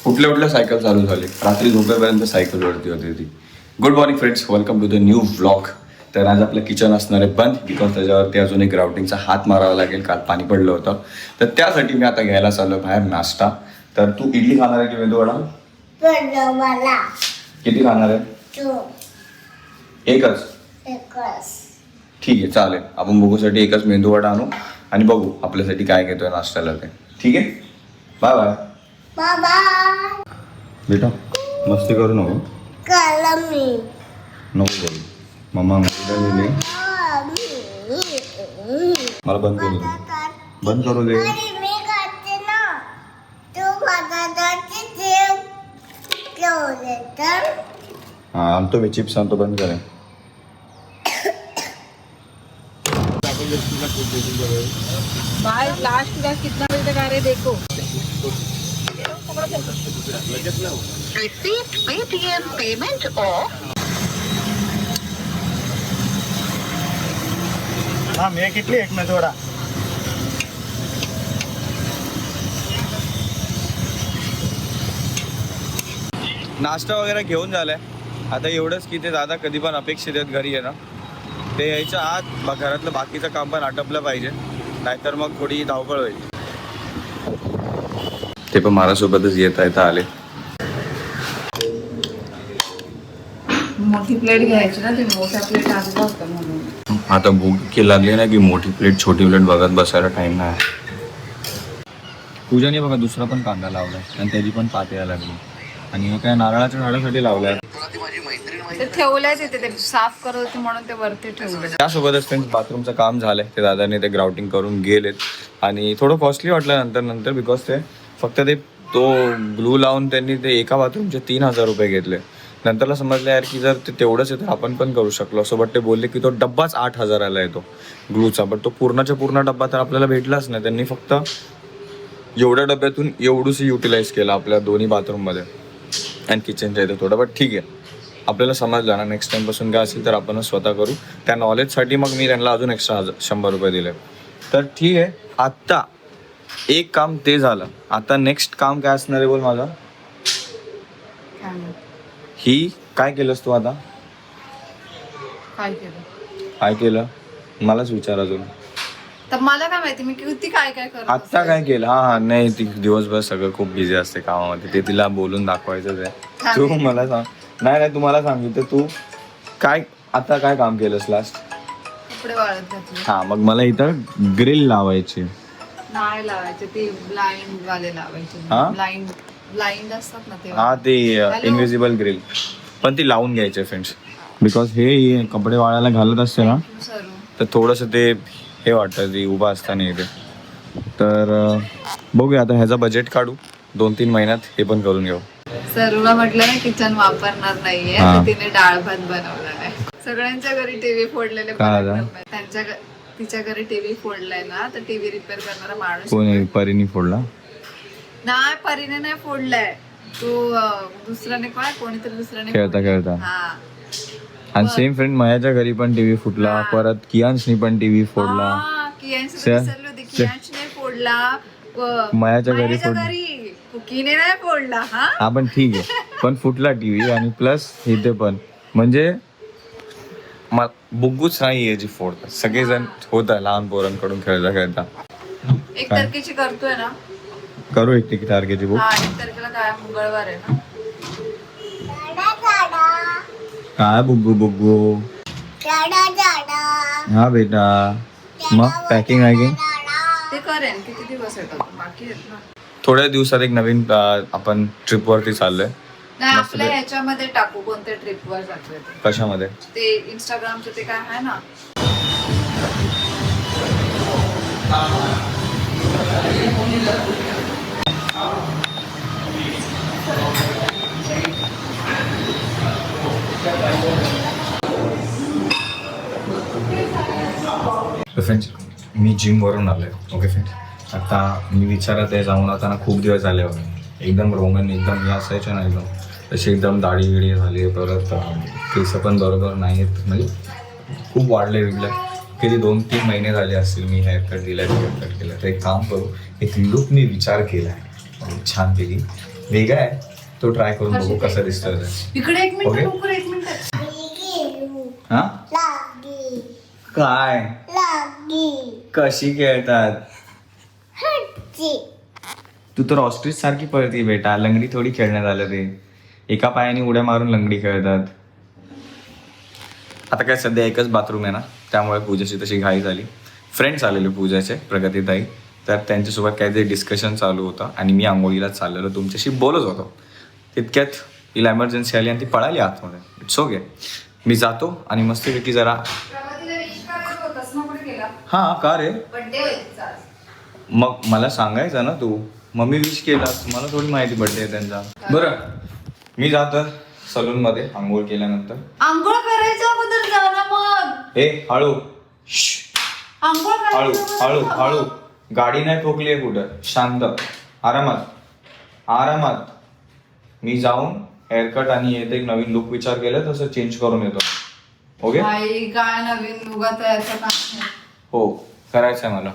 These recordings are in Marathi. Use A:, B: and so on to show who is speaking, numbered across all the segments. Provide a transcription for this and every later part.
A: उठल्या सायकल चालू झाली. रात्री झोपेपर्यंत सायकलवरती होती ती. Good morning friends, welcome to the new vlog. तर आज आपलं किचन असणार आहे बंद, बिकॉज त्याच्यावरती अजून एक ग्राउटिंगचा हात मारावा लागेल. काल पाणी पडलं होतं, तर त्यासाठी मी आता घ्यायला चाललो बाहेर नाश्ता. तर तू इडली खाणार आहे की मेदूवडा? किती खाणार आहे? एकच. ठीक आहे, चालेल. आपण बघूसाठी एकच मेंदूवडा आणू आणि बघू आपल्यासाठी काय घेतोय नाश्त्याला ते. ठीक आहे, बाय बाय. बेटा मस्ती करू नको. नको करू. मम्मा गेली, मला बंद करू दे. बंद करू दे. हाँ आणतो मी, चिप्स आणतो. बंद करें.
B: भाई लास्ट का कितना बजे तक आ रहे देखो.
C: Receipt Paytm payment of
D: हाँ मैं कितनी एक में थोड़ा
A: नाश्ता वगैरे घेऊन झालाय. आता एवढंच की ते दादा कधी पण अपेक्षित आहेत घरी आहे ना, ते यायच्या आत घरातलं बाकीचं काम पण आटपलं पाहिजे, नाहीतर मग थोडी धावपळ होईल. ते पण माझ्यासोबतच येता आले.
B: मोठी प्लेट घ्यायची ना, ते मोठ्या प्लेट आणलं होतं म्हणून.
A: आता भूक लागली ना की मोठी प्लेट छोटी प्लेट बघत बसायला टाइम नाही. पूजाने बघा दुसरा पण कांदा लावलाय आणि त्याची पण पात यायला लागली. आणि हे काय नारळाच्या झाडासाठी लावलाय.
B: ते ठेवलंच येते, ते साफ करत होते म्हणून ते वरती ठेवलं.
A: त्यासोबतच त्यांचं बाथरूमचं काम झालंय. ते दादाने ते ग्राउटिंग करून गेलेत आणि थोडं कॉस्टली वाटलं नंतर बिकॉज ते फक्त तो ग्लू लावून त्यांनी ते एका बाथरूमचे 3,000 रुपये घेतले. नंतरला समजलं यार की जर ते तेवढंच आहे तर आपण पण करू शकलो असं. बट ते बोलले की तो डब्बाच 8,000ला येतो ग्लूचा. बट तो पूर्णच्या पूर्ण डब्बा तर आपल्याला भेटलाच नाही. त्यांनी फक्त एवढ्या डब्यातून एवढंच युटिलाइज केलं आपल्या दोन्ही बाथरूममध्ये आणि किचनच्या इथे थोडं. बट ठीक आहे, आपल्याला समजलं ना, नेक्स्ट टाईमपासून काय असेल तर आपणच स्वतः करू. त्या नॉलेजसाठी मग मी त्यांना अजून एक्स्ट्रा 100 रुपये दिले. तर ठीक आहे, आत्ता एक काम ते झालं. आता नेक्स्ट काम काय असणार आहे बोल माझं? ही काय केलंस तू आता? काय केलं मलाच विचार अजून.
B: तर मला काय माहिती मी किती काय करत
A: आत्ता काय केलं? हा नाही, ती दिवसभर सगळं खूप बिझी असते कामामध्ये. ते तिला बोलून दाखवायचंच आहे. तू मला सांग. नाही तुम्हाला सांगितलं. तू काय आता काय काम केलंस लास्ट?
B: कपडे वाळत घातले.
A: हा, मग मला इथं ग्रिल लावायची.
B: नाही लावायचे, ते ब्लाइंड वाले लावायचे.
A: हा?
B: ब्लाइंड असतात ना ते.
A: हा, ते इनविजिबल ग्रिल. पण ती लावून घ्यायची फ्रेंड्स, बिकॉज हे कपडे वाळायला घालत असते ना, तर थोडंसं ते हे वाटतं ती उभा असताना इथे. तर बघूया आता ह्याचा बजेट काढू 2-3 महिन्यात हे पण करून घेऊ.
B: सर्वला म्हटलं ना किचन वापरणार नाहीये,
A: हा.
B: तर तिने डाळ भात बनवला नाही. सगळ्यांच्या घरी टीव्ही फोडलेले
A: काय झालं?
B: तिच्या घरी टीव्ही फोडलाय ना, तर टीव्ही रिपेअर करणारा माणूस
A: कोणी परीनी फोडला?
B: नाही, परीने नाही फोडलाय तो, दुसऱ्याने काय कोणीतरी दुसऱ्याने
A: खेळता
B: हा.
A: आणि सेम फ्रेंड माझ्या घरी पण टीव्ही फुटला. परत कियांशनी पण टीव्ही फोडला.
B: हा, कियांशने विसरले होते. कियांशने फोडला.
A: मायाच्या घरी
B: कुकीने नाही फोडला.
A: हा पण ठीक आहे, पण फुटला टीव्ही. आणि प्लस इथे पण म्हणजे बुग्गूच नाहीये जी फोडतात. सगळेजण होत लहान पोरांकडून खेळता.
B: एक तारखेची करतोय ना,
A: करू 1 तारखेची बुक.
B: हा 1 तारखेला काय मंगळवार आहे ना.
A: काय बुग्गू? हा बेटा, मग पॅकिंग
B: ते करेन. किती दिवस येतात बाकी आहेत ना.
A: थोड्या दिवसात एक नवीन आपण ट्रिपवरती चाललोय.
B: नाही, आपल्या ह्याच्यामध्ये टाकू कोणत्या ट्रिपवर जातोय ते.
A: कशामध्ये?
B: ते इंस्टाग्रामचं ते काय आहे ना.
A: फ्रेंड्स, मी जिमवरून आलोय. ओके फ्रेंड्स, आता मी विचारत आहे जाऊन. आता ना खूप दिवस झाले बघा. एकदम रोमन एकदम मी असायचं ना, एकदम तशी एकदम दाढी बिडी झाली. परत केस पण बरोबर नाही आहेत, म्हणजे खूप वाढले विकले. किती 2-3 महिने झाले असतील मी हेअरकट दिला, हेअरकट केलं. तर एक काम करू, एक लुक मी विचार केला आहे. छान पैकी वेगळा आहे तो, ट्राय करून बघू कसा दिसतोय ते.
B: इकडे एक
A: ओके.
B: मिनिट, एक मिनिट.
A: हा काय कशी खेळतात? तू तर ऑस्ट्रिच सारखी पळती बेटा, लंगडी थोडी खेळण्यात आलं ते. एका पायाने उड्या मारून लंगडी खेळतात. आता काय सध्या एकच बाथरूम आहे ना, त्यामुळे पूजाची तशी घाई झाली. फ्रेंड्स आलेले पूजाचे, प्रगतीताई, तर त्यांच्यासोबत काहीतरी डिस्कशन चालू होतं आणि मी आंघोळीला चाललेलो तुमच्याशी बोलत होतो. तितक्यात हिला एमर्जन्सी आली आणि ती पळाली आतमध्ये. इट्स ओके, मी जातो आणि मस्तपैकी जरा.
B: प्रगतीला विश करायचं होतंस ना, कुठे गेला?
A: हां का रे,
B: बर्थडे व्हायचा आज.
A: मग मला सांगायचं ना तू, मम्मी विश केलास, मला थोडी माहिती पडते त्यांचा. बरं मी जातो सलूनमध्ये आंघोळ केल्यानंतर.
B: आंघोळ करायच्या अगोदर जा ना मग.
A: ए हळू, श्श्श.
B: आंघोळ
A: हळू
B: करायच्या
A: हळू
B: अगोदर
A: हळू, गाडी नाही ठोकली आहे कुठं, शांत, आरामात आरामात. मी जाऊन हेअरकट आणि येते एक नवीन लुक विचार केला तसं चेंज करून येतो. ओके.
B: आई काय नवीन लुगा तयारचं काम नाही.
A: हो करायचं आहे मला.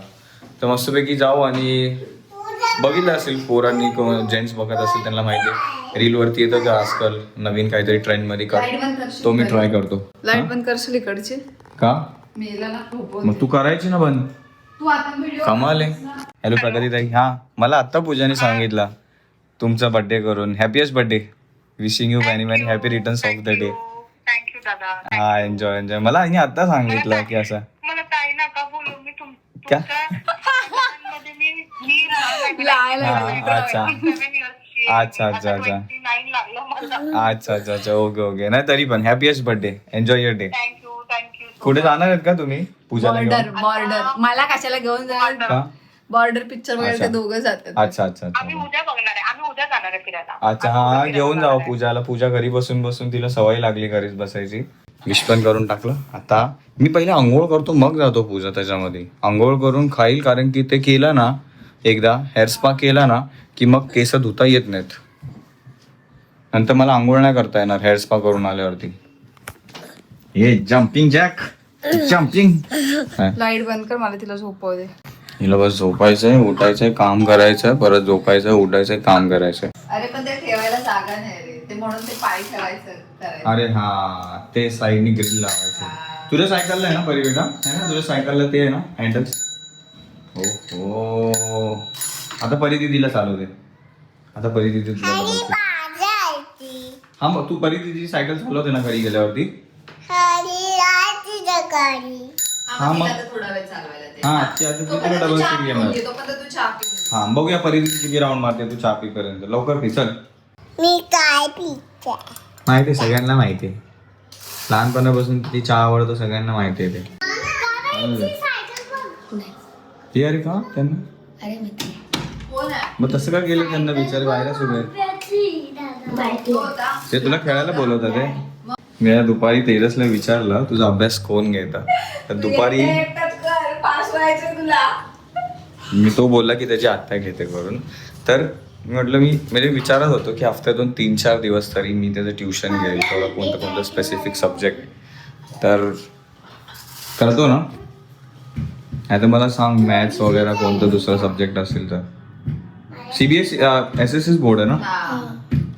A: तर मस्तपैकी जाऊ आणि बघितलं असेल पोरांनी, जेंट्स बघत असेल त्यांना माहिती आहे, रीलवरती येतं का आजकाल नवीन काहीतरी ट्रेंडमध्ये कर,
B: लाईट बंद करशील?
A: तो मी ट्राय करतो.
B: लाईट बंद करशील इकडची?
A: का?
B: मेला ना खूप.
A: मग तू करायची ना बंद.
B: तू आता व्हिडिओ
A: कमाल आहे. हॅलो प्रगतीताई. हा मला आत्ता पूजाने सांगितलं तुमचा बर्थडे करून. Happiest birthday, wishing you many many happy returns of the day.
C: Thank you दादा.
A: हा एन्जॉय एन्जॉय. मला हिने आत्ता सांगितलं की असं.
C: मला ताई नका बोलू, मी
A: क्या?
C: तुमच्या मी
B: लहान
A: हा,
B: आहे.
A: अच्छा अच्छा अच्छा अच्छा
C: नाईन लागलं मला.
A: अच्छा अच्छा अच्छा ओके ओके. नाही तरी पण happiest birthday, enjoy your day.
C: Thank you.
A: कुठे जाणार आहेत का तुम्ही पूजाला
B: बॉर्डर
A: घेऊन?
B: बॉर्डर मला कशाला घेऊन जाणार?
A: का?
B: बॉर्डर पिक्चर वगैरे ते
A: अच्छा.
B: दोघं जातात.
A: अच्छा अच्छा
C: आम्ही
A: अच्छा
C: उद्या बघणार आहे, आम्ही उद्या जाणार आहे फिरायला.
A: अच्छा. हा घेऊन जाऊ पूजाला. पूजा घरी बसून बसून तिला सवय लागली घरीच बसायची. विश पण करून टाकलं. आता मी पहिले आंघोळ करतो मग जातो पूजा त्याच्यामध्ये. आंघोळ करून खाईल, कारण की ते केलं ना एकदा हेअर स्पा केला ना की मग केस धुता येत नाहीत. नंतर मला आंघोळ नाही करता येणार हेअर स्पा करून आल्यावरती. हे जम्पिंग जॅक जम्पिंग.
B: लाईट बंद कर, मला तिला झोपव दे.
A: हिला बस झोपायचंय, उठायचंय, काम करायचंय, परत झोपायचंय, उठायचंय, काम करायचंय.
B: अरे पण ते ठेवायला जागा नाही रे, ते म्हणून ते पाय ठेवायचं करायचं.
A: अरे हा ते साईडनी ग्रिल लावायचं. तुझ्या सायकलला आहे ना परी बेटा, आहे ना तुझ्या सायकलला ते आहे ना हँडल्स. हो आता परी दिदीला चालू दे. आता परी दिदी तुला बनवते. हा मग तू परी दिदीची सायकल चालवते ना घरी गेल्यावरती. हा मग
B: थोडा वेळ चालवायला दे.
A: हा आजची आता तू तुला डबल सीट घेणार.
B: तोपर्यंत तू चहा पी.
A: हा बघूया परी दिदी किती राऊंड मारते तू चहा पीपर्यंत. लवकर पी चल.
E: मी काय पिते?
A: माहिती आहे सगळ्यांना माहिती आहे. लहानपणापासून किती चहा आवडतो सगळ्यांना माहिती आहे ते. ते अरे का त्यांना
B: कोण आहे?
A: मग तसं का गेलं त्यांना विचार व्हायरस उभे.
B: तो होता.
A: ते तुला खेळायला बोलवतात ते. मी आज दुपारी तेजसला विचारलं तुझा अभ्यास कोण घेता, तर दुपारी
B: एकटाच कर, पास व्हायचं तुला.
A: मी तो बोलला की त्याची आत्या घेते करून. तर मी म्हटलं मी म्हणजे विचारत होतो की हफ्त्यातून 3-4 दिवस तरी मी त्याचं ट्युशन घेईल, थोडं कोणतं स्पेसिफिक सब्जेक्ट तर करतो ना. नाही तर मला सांग मॅथ्स वगैरे कोणतं दुसरं सब्जेक्ट असेल तर. CBSE SSS बोर्ड आहे ना.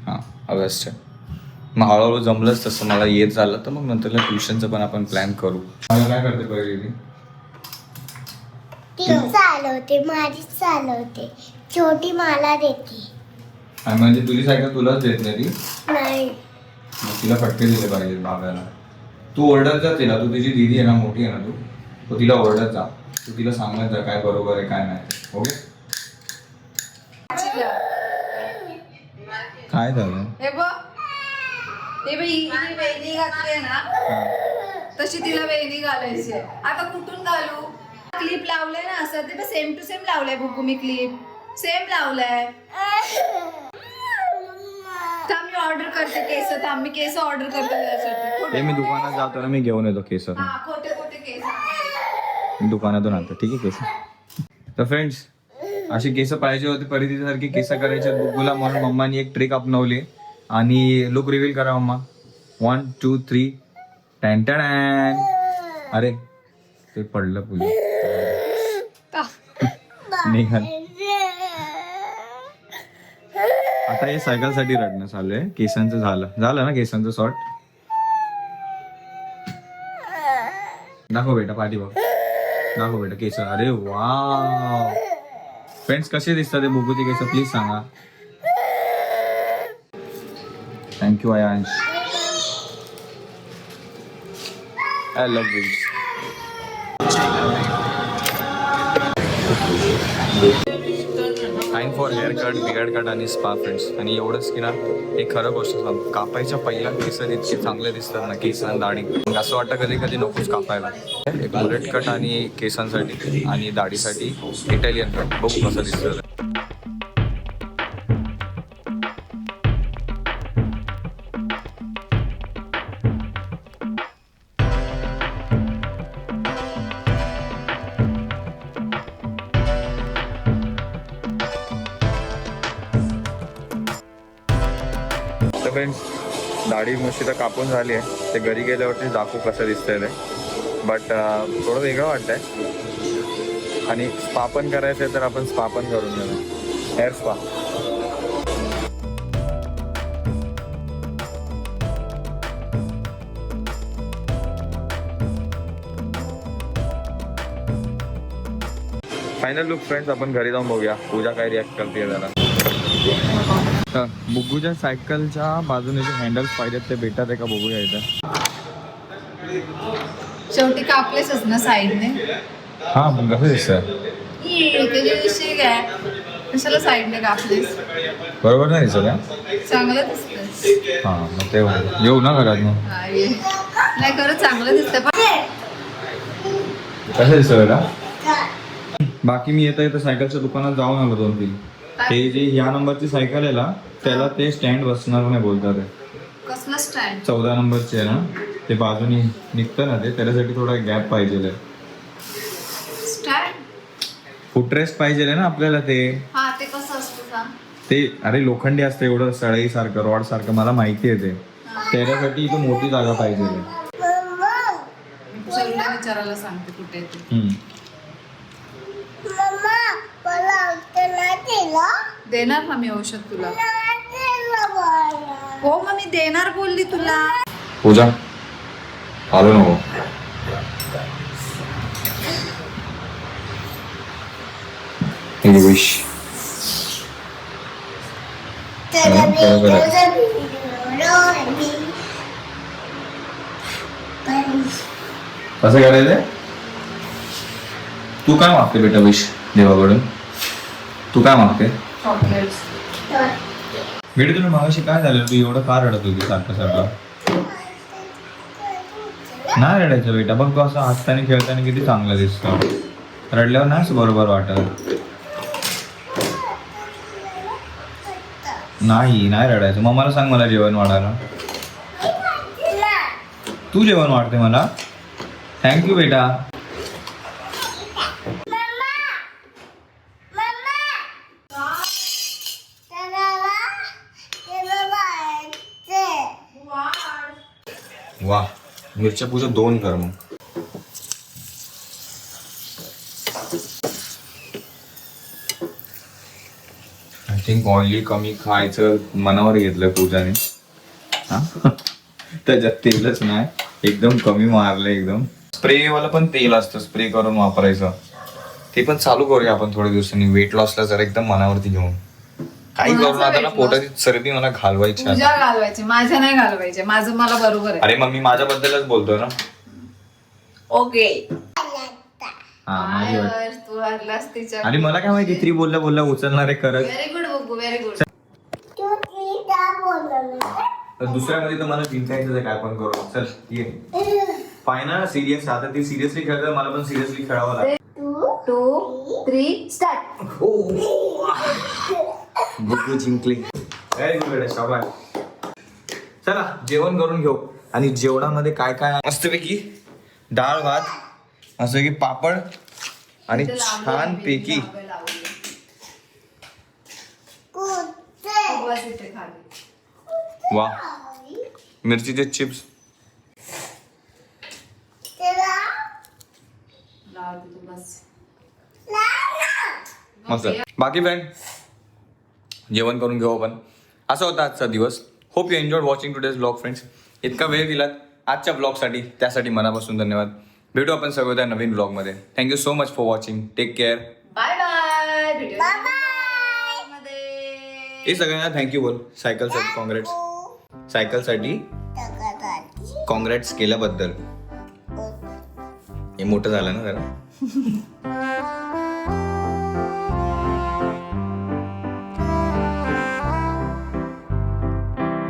A: हां ऑगस्ट. मग हळूहळू जमलंच तसं मला येत झालं तर मग नंतर ट्युशनचं पण आपण प्लॅन करू. मला काय करते पहिले
E: ती चालवते, माझी चालवते, छोटी मला देते.
A: आणि म्हणजे तुझी सायकल तुलाच देत नाही ती.
E: नाही
A: मग तिला फटके दिले पाहिजे बाबाला. तू ओरडत जा तिला, तू तिची दीदी आहे ना, मोठी आहे ना तू तिला ओरडत जा. तू तिला सांगत जा काय बरोबर आहे काय नाही. ओके काय झालं?
B: हे बघ, हे बाई हिने वेणी घातली आहे ना, तशी तिला वेणी घालायची आहे. आता कुठून घालू? क्लिप लावलंय ना असं, ते सेम टू सेम लावलंय बुकू मी क्लिप सेम लावलंय. थांब मी ऑर्डर करते केस. थांब मी केस ऑर्डर करते त्यासाठी.
A: ते मी दुकानात जातो ना, मी घेऊन येतो केस.
B: हा खोटे खोटे केस.
A: मी दुकानातून आणतो ठीक आहे केस. तर फ्रेंड्स अशी केस पाहिजे होती परिस्थितीसारखी केस करायचे बुगूला, म्हणून मम्मानी एक ट्रिक अपनवली. आणि लुक रिव्हील करा मम्मा. 1 2 3 टॅन टॅन. अरे ते पडलं पुढे निघाल. आता हे सायकल साठी रडणं चालू आहे. केसांचं झालं ना केसांचं शॉर्ट. दाखव बेटा पाठी बघ. दाखव बेटा केस. अरे वा फ्रेंड्स कसे दिसतात ते बुगूचे केस प्लीज सांगा. Thank you Aayansh. I love you. Time for hair cut, beard cut आणि स्पा फ्रेंड्स. आणि एवढंच की ना एक खरं गोष्ट सांग, कापायच्या पहिल्या केस इतके चांगले दिसतात ना केस आणि दाढी. मग असं वाटतं कधी कधी नकोच कापायला. एक बुलेट कट आणि केसांसाठी आणि दाढीसाठी इटालियन कट बघू कसं दिसतं. फ्रेंड्स दाढी मुशी तर कापून झाली आहे. ते घरी गेल्यावरती दाखवू कसं दिसतंय ते. बट थोडं वेगळं वाटतंय. आणि स्पा पण करायचं आहे तर आपण स्पा पण करून घेऊ. Hair spa. Final look friends आपण घरी जाऊन बघूया पूजा काय रिॲक्ट करते जरा. बुग्गूच्या सायकलच्या बाजूने जे हँडल्स पाहिजेत ते भेटतात आहे का बघूया इथं.
B: शेवटी कापलेच ना साईडने.
A: हा मग कसं दिसतं
B: त्याच्याविषयी काय कशाला साईडने कापलेस.
A: बरोबर नाही दिसत का.
B: चांगलं दिसतं.
A: हां मग ते येऊ ना घरात मग.
B: नाही खरं चांगलं दिसतं पण
A: कसं दिसतं का. बाकी मी येता सायकलच्या दुकानात जाऊन आलो 2-3. हे जे ह्या नंबरची सायकल आहे ना त्याला ते स्टँड बसणार नाही बोलतात.
B: कसलं स्टँड.
A: 14 नंबरची आहे ना ते बाजूनी निघतं ना ते त्याच्यासाठी थोडा गॅप पाहिजे.
B: स्टँड
A: फुटरेस्ट पाहिजे ना आपल्याला ते.
B: हा ते कसं असतं सांग.
A: ते अरे लोखंडी असतं एवढं सळईसारखं रॉड सारखं मला माहिती आहे ते. त्याच्यासाठी इथं मोठी जागा पाहिजे.
B: चलूला विचारायला सांगते कुठे ते. देणार ना मी औषध तुला. हो मग मी देणार बोलली तुला.
A: पूजा आलो नको. विश कसं करायचंय. तू काय मागते बेटा विश देवाकडून. तू काय मागते
B: चॉकलेट्स.
A: बेटा तुला मागाशी काय झालं. तू एवढं का रडत होती सारखं सारखं. नाही रडायचं बेटा. बघ तू असं हसताना खेळताना किती चांगलं दिसतं. रडल्यावर नाहीच बरोबर वाटत. नाही रडायचं. मग मला सांग मला जेवण वाढायला. तू जेवण वाढते मला. थँक्यू बेटा. वा मिरच्या पूजा 2 कर मग. आय थिंक ऑइली कमी खायचं मनावर घेतलं पूजाने. हा त्याच्यात तेलच नाही एकदम कमी मारलं. एकदम स्प्रेवाला पण तेल असतं स्प्रे करून वापरायचं. ते पण चालू करूया आपण थोड्या दिवसांनी. वेट लॉसला जरा एकदम मनावरती घेऊन काही करून आता ना पोटाची सर्दी मला घालवायची.
B: तुझ्या घालवायचे माझ्या नाही घालवायचे. माझं मला बरोबर आहे.
A: अरे मग मी माझ्याबद्दलच बोलतोय ना.
B: ओके.
A: हा माझी वाट.
B: तू हरलास तिच्या.
A: आणि मला काय माहिती 3 बोलल्या बोलल्या उचलणारे करत.
B: व्हेरी गुड बघू व्हेरी गुड.
A: दुसऱ्यामध्ये तर मला जिंकायचं काय पण करू. चल ये पाय ना सिरियस. आता ती सिरियसली खेळतात मला पण सिरियसली खेळावं लागतं.
B: 2, 3 स्टार्ट.
A: बुकू जिंकली. व्हेरी गुड बेटा शाबास. चला जेवण करून घेऊ. आणि जेवणामध्ये काय काय मस्तपैकी डाळ भात असं की पापड आणि छान पैकी वा मिरचीचे चिप्स. मस्त. बाकी फ्रेंड जेवण करून घेऊ आपण. असा होता आजचा दिवस. Hope you enjoyed watching today's blog friends. इतका वेळ दिलात आजच्या ब्लॉगसाठी, त्यासाठी मनापासून धन्यवाद. भेटू आपण सगळ्या नवीन ब्लॉगमध्ये. Thank you so much for watching. Take care.
B: Bye bye. भेटूया
E: बाय
B: मध्ये.
A: हे सगळ्यांना थँक्यू बोल. सायकलसाठी कॉंग्रॅट्स. सायकलसाठी कॉंग्रॅट्स केल्याबद्दल. हे मोठं झालं ना जरा.